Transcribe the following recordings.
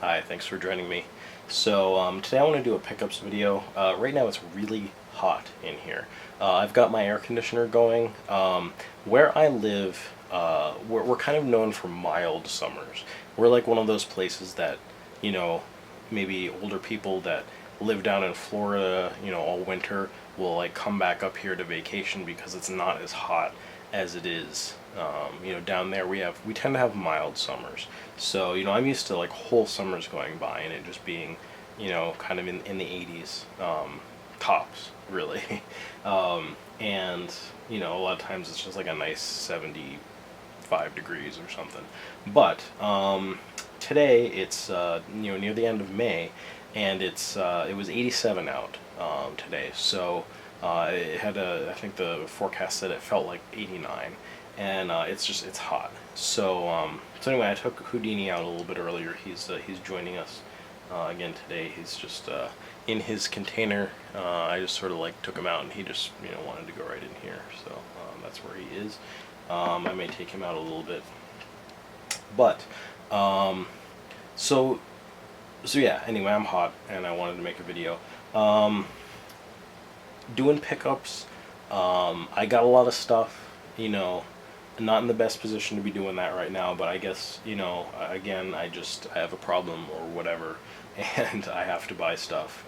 Hi, thanks for joining me. So today I want to do a pickups video. Right now it's really hot in here. I've got my air conditioner going. Where I live, we're kind of known for mild summers. We're like one of those places that, you know, maybe older people that live down in Florida, all winter will like come back up here to vacation because it's not as hot as it is. Down there we tend to have mild summers. So, I'm used to like whole summers going by and it just being, kind of in the 80s, tops, really. And, a lot of times it's just like a nice 75 degrees or something. But today it's, near the end of May and it was 87 out today. So it had I think the forecast said it felt like 89, and it's hot. So anyway, I took Houdini out a little bit earlier. He's joining us again today. He's just in his container. I just sort of like took him out, and he just wanted to go right in here. So that's where he is. I may take him out a little bit, but so yeah. Anyway, I'm hot, and I wanted to make a video. Doing pickups. I got a lot of stuff. Not in the best position to be doing that right now, but I guess, again, I have a problem or whatever, and I have to buy stuff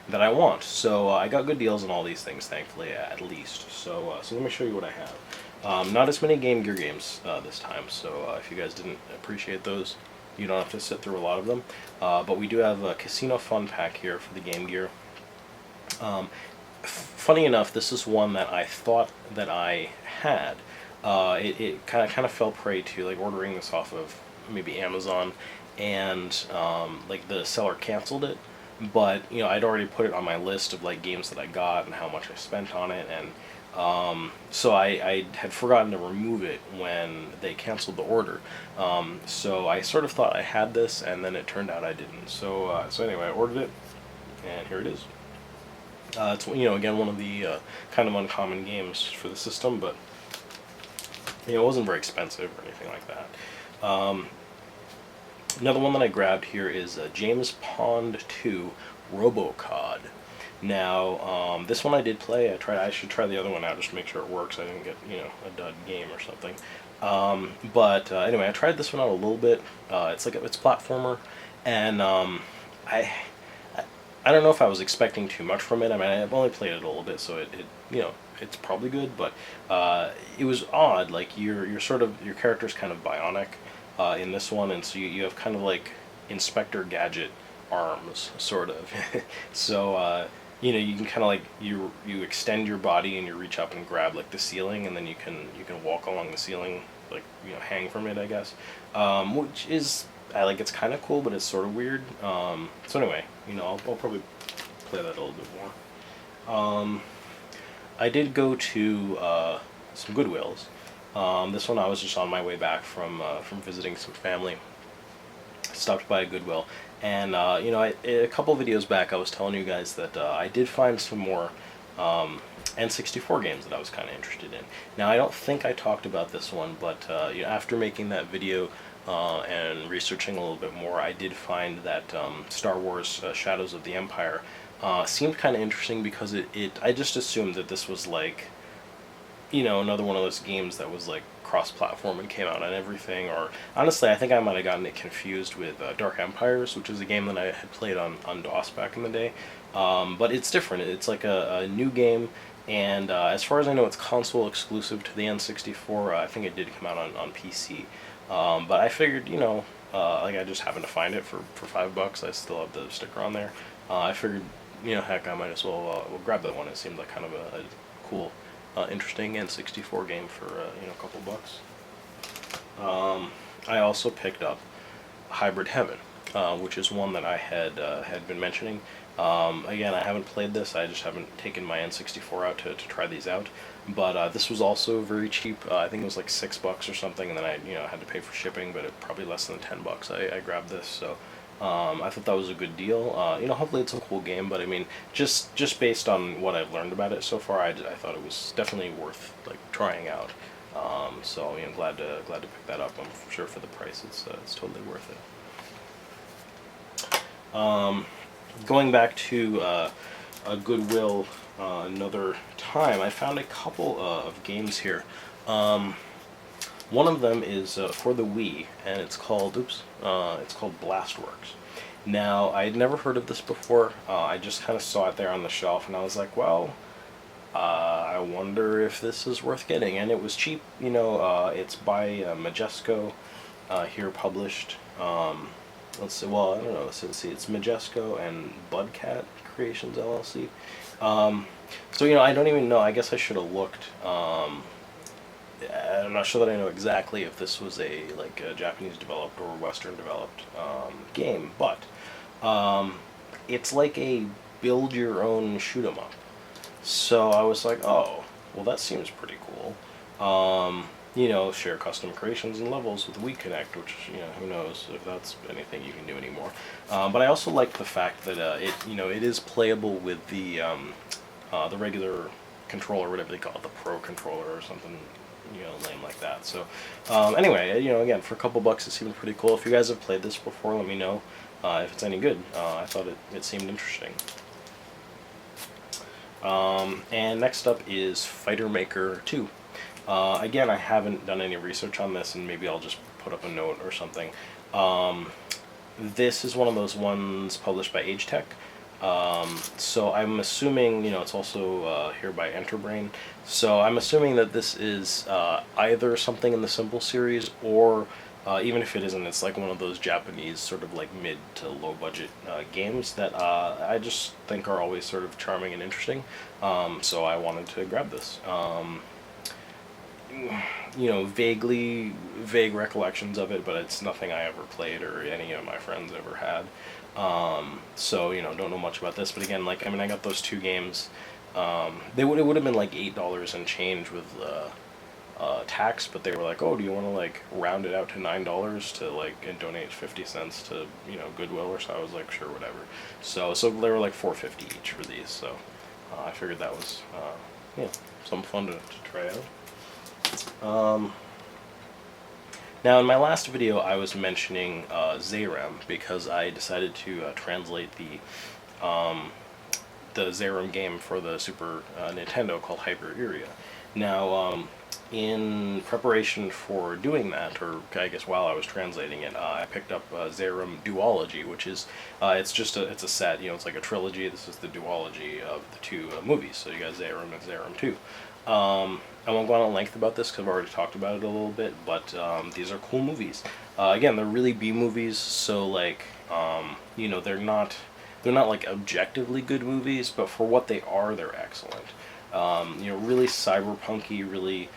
that I want. So I got good deals on all these things, thankfully, at least. So let me show you what I have. Not as many Game Gear games this time, so if you guys didn't appreciate those, you don't have to sit through a lot of them. But we do have a Casino Fun Pack here for the Game Gear. Funny enough, this is one that I thought that I had. It kind of fell prey to like ordering this off of maybe Amazon, and like the seller canceled it. But I'd already put it on my list of like games that I got and how much I spent on it, and so I had forgotten to remove it when they canceled the order. So I sort of thought I had this, and then it turned out I didn't. So anyway, I ordered it, and here it is. It's again one of the kind of uncommon games for the system, but it wasn't very expensive or anything like that. Another one that I grabbed here is James Pond 2 RoboCod. Now, this one I did play. I should try the other one out just to make sure it works. I didn't get a dud game or something. But anyway, I tried this one out a little bit. It's platformer, and I don't know if I was expecting too much from it. I mean, I've only played it a little bit, so it's probably good. But it was odd. Like your character's kind of bionic in this one, and so you have kind of like Inspector Gadget arms, sort of. So you can kind of like you extend your body and you reach up and grab like the ceiling, and then you can walk along the ceiling, like hang from it, I guess. Which is it's kind of cool, but it's sort of weird. So anyway, I'll probably play that a little bit more. I did go to some Goodwills. This one I was just on my way back from visiting some family. Stopped by a Goodwill, and a couple videos back I was telling you guys that I did find some more N64 games that I was kind of interested in. Now, I don't think I talked about this one, but after making that video and researching a little bit more, I did find that Star Wars Shadows of the Empire seemed kind of interesting because I just assumed that this was like, another one of those games that was like cross-platform and came out on everything. Or honestly, I think I might have gotten it confused with Dark Empires, which is a game that I had played on DOS back in the day. But it's different. It's like a new game, and as far as I know, it's console exclusive to the N64. I think it did come out on PC. But I figured, I just happened to find it for $5. I still have the sticker on there. I figured, heck, I might as well grab that one. It seemed like kind of a cool, interesting N64 game for a couple bucks. I also picked up Hybrid Heaven, which is one that I had been mentioning. Again, I haven't played this. I just haven't taken my N64 out to try these out. But this was also very cheap. I think it was like $6 or something, and then I had to pay for shipping, but it probably less than $10. I grabbed this, so I thought that was a good deal. Hopefully it's a cool game, but I mean, just based on what I've learned about it so far, I thought it was definitely worth like trying out. So glad to pick that up. I'm sure for the price, it's totally worth it. Going back to a Goodwill another time, I found a couple of games here. One of them is for the Wii, and it's called Blastworks. Now, I had never heard of this before. I just kind of saw it there on the shelf, and I was like, well, I wonder if this is worth getting. And it was cheap, you know. It's by Majesco, here published. Let's see. Well, I don't know. Let's see. It's Majesco and Budcat Creations LLC. So you know, I don't even know. I guess I should have looked. I'm not sure that I know exactly if this was a Japanese developed or Western developed game, but it's like a build your own shoot 'em up. So I was like, oh, well, that seems pretty cool. You know, share custom creations and levels with Wii Connect, which, you know, who knows if that's anything you can do anymore. But I also like the fact that it is playable with the regular controller, whatever they call it, the Pro controller or something, you know, lame like that. So anyway, you know, again, for a couple bucks, it seemed pretty cool. If you guys have played this before, let me know if it's any good. I thought it seemed interesting. And next up is Fighter Maker 2. Again, I haven't done any research on this, and maybe I'll just put up a note or something. This is one of those ones published by Age Tech. So I'm assuming, you know, it's also here by Enterbrain. So I'm assuming that this is either something in the Simple series, or even if it isn't, it's like one of those Japanese sort of like mid to low budget games that I just think are always sort of charming and interesting. So I wanted to grab this. You know, vague recollections of it, but it's nothing I ever played or any of my friends ever had. So, you know, don't know much about this, but again, like, I mean, I got those two games. It would have been like $8 and change with tax, but they were like, oh, do you want to like round it out to $9 to like and donate 50 cents to, you know, Goodwill or so? I was like, sure, whatever. So they were like $4.50 each for these. So I figured that was you know, some fun to try out. Now, in my last video, I was mentioning Zerem because I decided to translate the Zerem game for the Super Nintendo called Hyperia. Now, in preparation for doing that, or I guess while I was translating it, I picked up Zerem Duology, which is it's a set. You know, it's like a trilogy. This is the duology of the two movies. So you got Zerem and Zerem 2. I won't go on a length about this because I've already talked about it a little bit, but these are cool movies. Again, they're really B movies, so like you know, they're not like objectively good movies, but for what they are, they're excellent. You know, really cyberpunky, really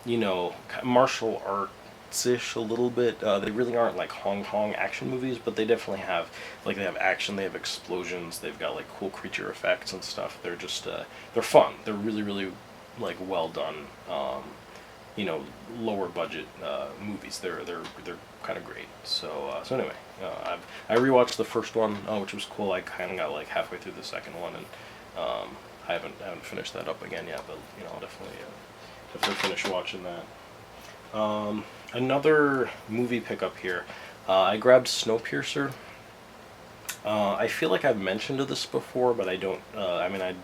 you know, martial arts-ish a little bit. They really aren't like Hong Kong action movies, but they definitely have, like, they have action, they have explosions, they've got like cool creature effects and stuff. They're just they're fun. They're really like well done. You know, lower budget movies. They're kind of great. So anyway, I rewatched the first one, which was cool. I kind of got like halfway through the second one, and I haven't finished that up again yet. But you know, I'll definitely finish watching that. Another movie pickup here. I grabbed Snowpiercer. I feel like I've mentioned this before, but I don't. I mean, I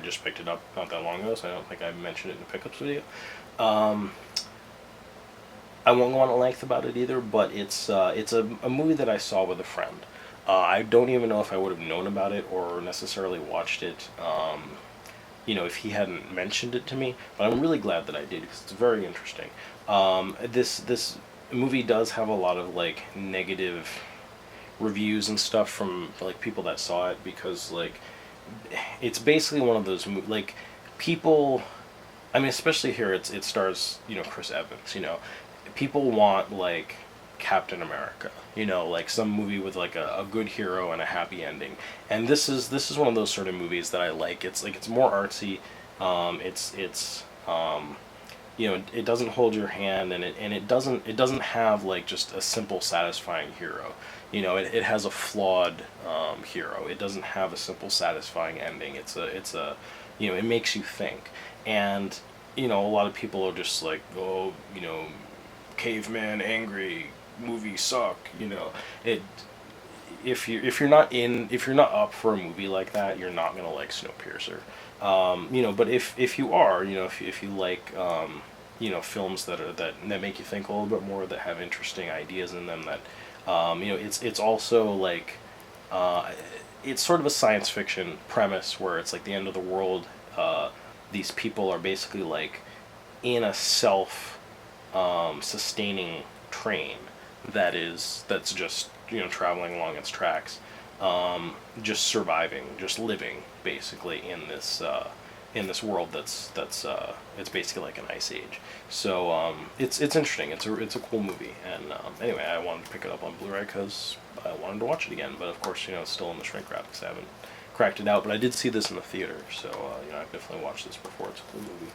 just picked it up not that long ago, so I don't think I mentioned it in the pickups video. I won't go on a length about it either, but it's a movie that I saw with a friend. I don't even know if I would have known about it or necessarily watched it, you know, if he hadn't mentioned it to me. But I'm really glad that I did because it's very interesting. This movie does have a lot of like negative reviews and stuff from like people that saw it because like it's basically one of those like people. I mean, especially here, it stars, you know, Chris Evans. You know, people want like Captain America. You know, like some movie with like a good hero and a happy ending. And this is one of those sort of movies that I like. It's like it's more artsy. It's you know, it doesn't hold your hand, and it doesn't have like just a simple satisfying hero. You know, it has a flawed hero. It doesn't have a simple satisfying ending. It's a you know, it makes you think. And you know, a lot of people are just like, oh, you know, caveman angry, movies suck. You know, if you're not up for a movie like that, you're not gonna like Snowpiercer. But if you are, if you like films that make you think a little bit more, that have interesting ideas in them, that it's also like it's sort of a science fiction premise where it's like the end of the world. These people are basically like in a self sustaining train that's just traveling along its tracks, just surviving, just living basically in this world that's it's basically like an ice age. So it's interesting. It's a cool movie. And anyway, I wanted to pick it up on Blu-ray because I wanted to watch it again. But of course, it's still in the shrink wrap because I haven't cracked it out. But I did see this in the theater, so I've definitely watched this before. It's a cool movie.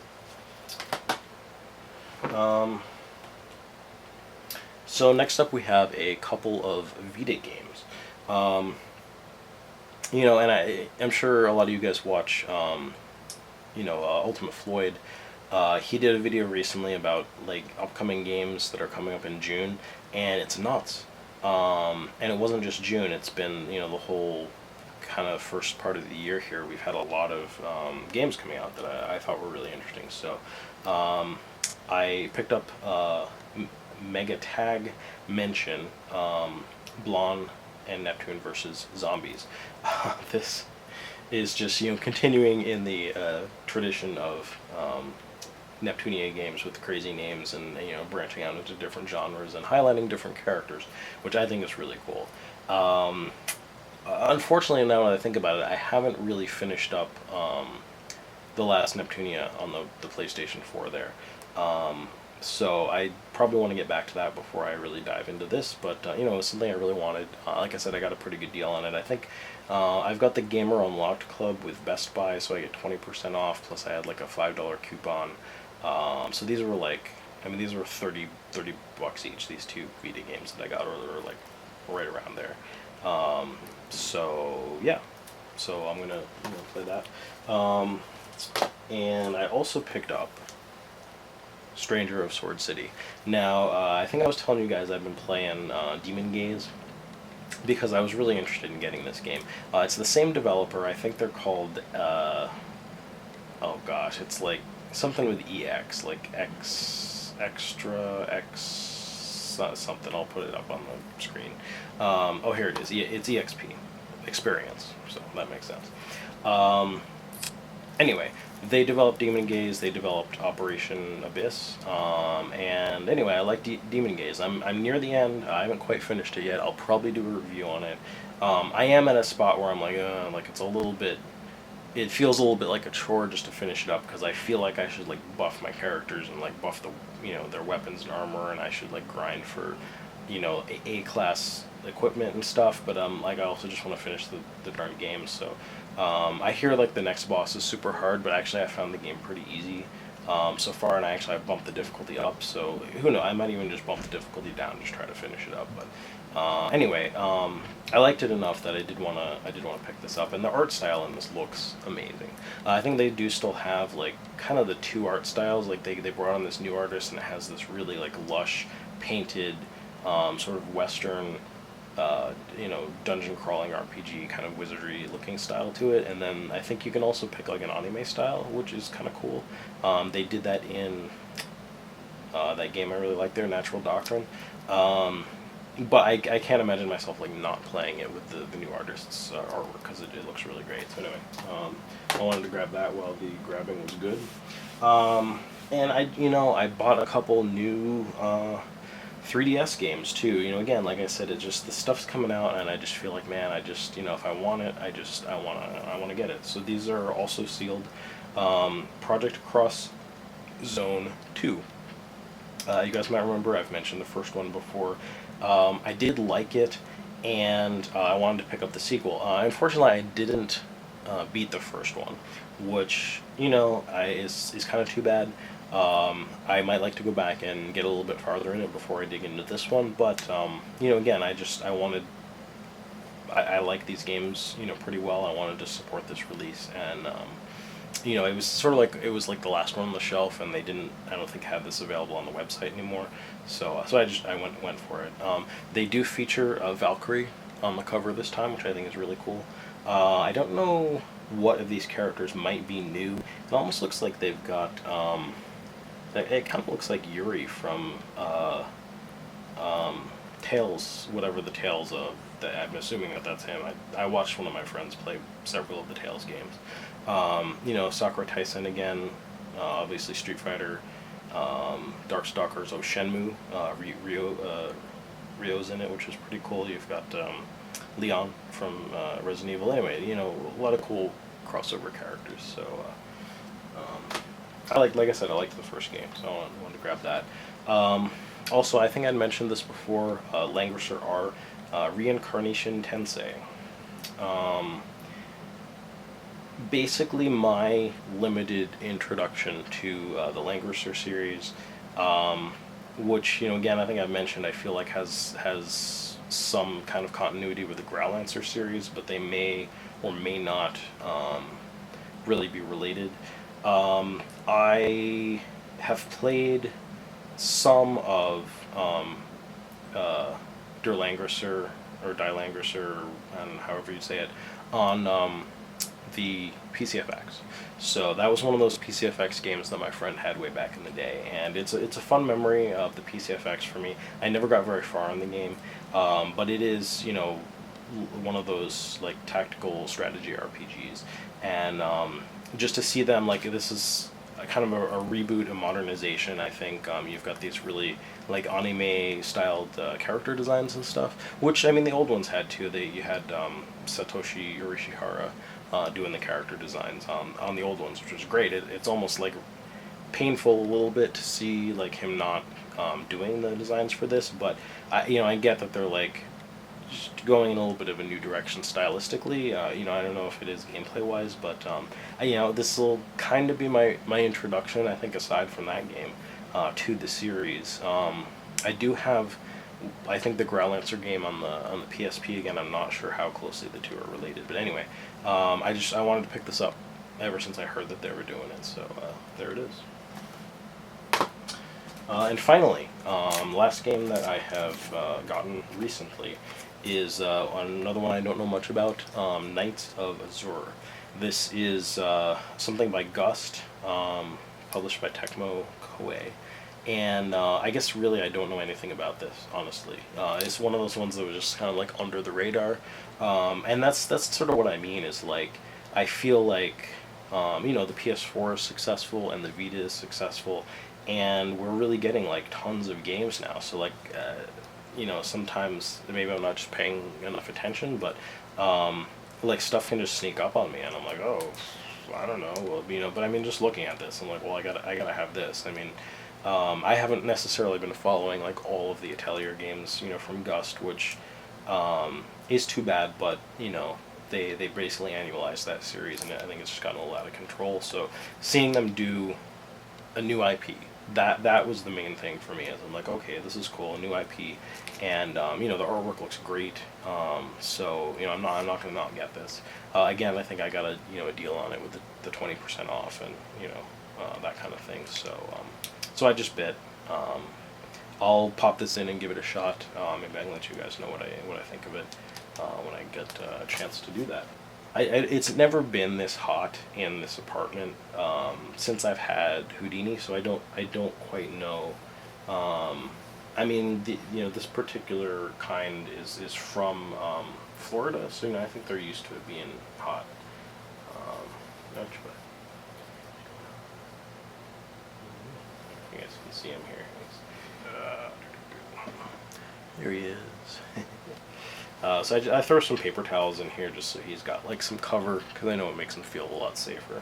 So next up, we have a couple of Vita games. And I'm sure a lot of you guys watch, Ultimate Floyd. He did a video recently about like upcoming games that are coming up in June, and it's nuts. And it wasn't just June; it's been the whole kind of first part of the year here. We've had a lot of games coming out that I thought were really interesting. So I picked up Mega Tag Mention, Blonde and Neptune versus Zombies. This is just continuing in the tradition of Neptunia games with crazy names and branching out into different genres and highlighting different characters, which I think is really cool. Unfortunately, now that I think about it, I haven't really finished up the last Neptunia on the PlayStation 4 there. So I probably want to get back to that before I really dive into this, but it's something I really wanted. Like I said, I got a pretty good deal on it. I think I've got the Gamer Unlocked Club with Best Buy, so I get 20% off, plus I had like a $5 coupon. So these were these were 30 bucks each, these two Vita games that I got, or they were like right around there. So yeah, so I'm gonna play that. And I also picked up Stranger of Sword City. Now, I think I was telling you guys I've been playing Demon Gaze because I was really interested in getting this game. It's the same developer. I think they're called, oh gosh, it's like something with EX, like something. I'll put it up on the screen. Oh, here it is. It's EXP, Experience, so that makes sense. Anyway, they developed Demon Gaze, they developed Operation Abyss, and anyway, I like Demon Gaze. I'm near the end. I haven't quite finished it yet. I'll probably do a review on it. I am at a spot where I'm like it's a little bit, it feels a little bit like a chore just to finish it up, because I feel like I should like buff my characters and like buff their weapons and armor, and I should like grind for A-class equipment and stuff, but like I also just want to finish the darn game. So I hear like the next boss is super hard, but actually I found the game pretty easy so far, and I bumped the difficulty up, so who knows, I might even just bump the difficulty down, just try to finish it up. But anyway, I liked it enough that I did want to pick this up, and the art style in this looks amazing. I think they do still have like kind of the two art styles. Like they brought on this new artist, and it has this really like lush painted sort of Western dungeon crawling RPG kind of wizardry looking style to it, and then I think you can also pick like an anime style, which is kind of cool. They did that in that game I really like there, Natural Doctrine. But I can't imagine myself like not playing it with the new artist's artwork, because it looks really great. So anyway, I wanted to grab that while the grabbing was good. And I bought a couple new 3DS games too. Again, like I said, it just, the stuff's coming out, and I just feel like, man, I just, if I want it, I want to get it. So these are also sealed. Project Cross Zone 2. You guys might remember I've mentioned the first one before. I did like it, and I wanted to pick up the sequel. Unfortunately, I didn't beat the first one, which is kind of too bad. I might like to go back and get a little bit farther in it before I dig into this one, but again, I like these games pretty well. I wanted to support this release, and it was sort of like, it was like the last one on the shelf, and they didn't, I don't think, have this available on the website anymore. So I went for it. They do feature Valkyrie on the cover this time, which I think is really cool. I don't know what of these characters might be new. It almost looks like they've got. It kind of looks like Yuri from Tales, whatever the Tales of. I'm assuming that that's him. I watched one of my friends play several of the Tales games. Sakura Tyson again. Obviously Street Fighter. Darkstalkers, Shenmue. Ryo's in it, which is pretty cool. You've got Leon from Resident Evil. Anyway, a lot of cool crossover characters. So like I said, I liked the first game, so I wanted to grab that. Also, I think I'd mentioned this before. Languisher R, Reincarnation Tensei. Basically, my limited introduction to the Languisher series. Which, again, I think I've mentioned, I feel like has some kind of continuity with the Growlancer series, but they may or may not really be related. I have played some of Der Languisher, or Die Languisher, and however you say it, on the PCFX. So that was one of those PCFX games that my friend had way back in the day, and it's a fun memory of the PCFX for me. I never got very far in the game, but it is one of those like tactical strategy RPGs, and just to see them like this is a kind of a reboot, a modernization. I think you've got these really like anime styled character designs and stuff, which I mean the old ones had too. You had Satoshi Urishihara doing the character designs on the old ones, which was great. It's almost like painful a little bit to see like him not doing the designs for this, but I get that they're like just going in a little bit of a new direction stylistically. I don't know if it is gameplay wise, but this will kind of be my introduction. I think aside from that game to the series, I do have. I think the Growlancer game on the PSP again. I'm not sure how closely the two are related, but anyway, I wanted to pick this up ever since I heard that they were doing it. So there it is. And finally, last game that I have gotten recently is another one I don't know much about. Knights of Azure. This is something by Gust, published by Tecmo Koei. And I guess really I don't know anything about this, honestly. It's one of those ones that was just kind of like under the radar. And that's sort of what I mean is like, I feel like, the PS4 is successful and the Vita is successful, and we're really getting like tons of games now. So like, sometimes maybe I'm not just paying enough attention, but like stuff can just sneak up on me, and I'm like, oh, I don't know, well, but I mean, just looking at this, I'm like, well, I gotta have this. I mean, I haven't necessarily been following like all of the Atelier games, from Gust, which is too bad, but they basically annualized that series, and I think it's just gotten a little out of control. So seeing them do a new IP, that was the main thing for me. As I'm like, okay, this is cool, a new IP, and the artwork looks great. So I'm not gonna not get this. Again, I think I got a deal on it with the 20% off, and that kind of thing. So I just bit. I'll pop this in and give it a shot. Maybe I can let you guys know what I think of it when I get a chance to do that. It's never been this hot in this apartment since I've had Houdini, so I don't quite know. I mean, this particular kind is from Florida, so I think they're used to it being hot. But you guys can see him here. There he is. So I throw some paper towels in here just so he's got like some cover, because I know it makes him feel a lot safer.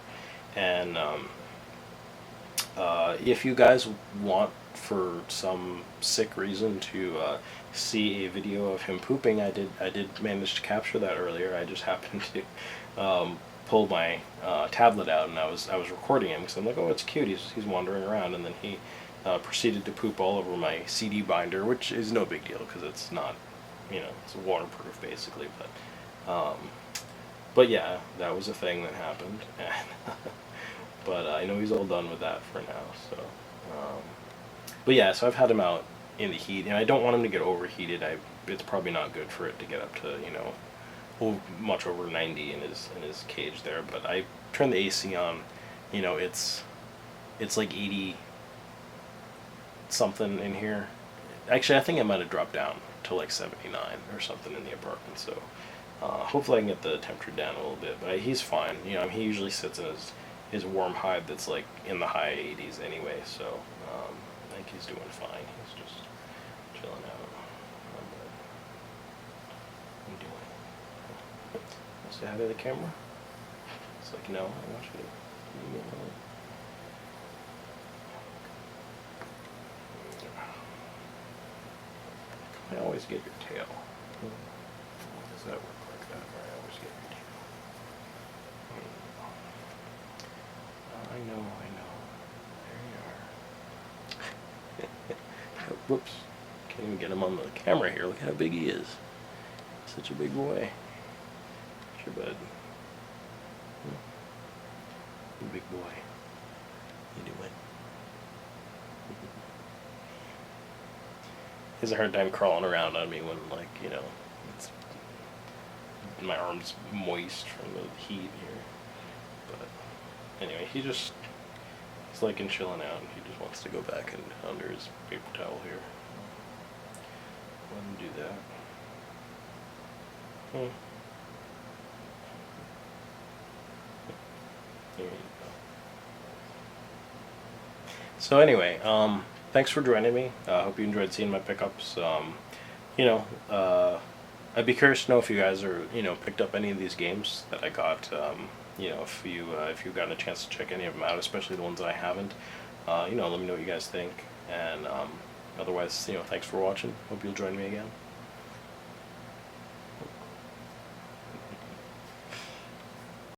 And if you guys want, for some sick reason, to see a video of him pooping, I did manage to capture that earlier. I just happened to pull my tablet out, and I was recording him because I'm like, oh, it's cute. He's wandering around, and then he proceeded to poop all over my CD binder, which is no big deal because it's not. It's waterproof basically, but yeah, that was a thing that happened, but I know he's all done with that for now, so, but yeah, so I've had him out in the heat, and I don't want him to get overheated. I it's probably not good for it to get up to, you know, much over 90 in his cage there. But I turned the AC on, you know, it's like 80 something in here. Actually, I think I might have dropped down to like 79 or something in the apartment. So hopefully I can get the temperature down a little bit. But he's fine. You know, I mean, he usually sits in his warm hide that's like in the high 80s anyway. So I think he's doing fine. He's just chilling out. What are you doing? Say hi to the camera. It's like, no, I want you to leave me alone. I always get your tail. Why does that work like that? Where I always get your tail. I know. There you are. Whoops. Can't even get him on the camera here. Look how big he is. Such a big boy. What's your bud? Big boy. You doing? He has a hard time crawling around on me when, like, you know, my arm's moist from the heat here. But anyway, he's like chilling out. He just wants to go back and under his paper towel here. Let him do that. There you go. So anyway, thanks for joining me. I hope you enjoyed seeing my pickups. You know, I'd be curious to know if you guys are, you know, picked up any of these games that I got. You know, if you've gotten a chance to check any of them out, especially the ones that I haven't. You know, let me know what you guys think. And otherwise, you know, thanks for watching. Hope you'll join me again.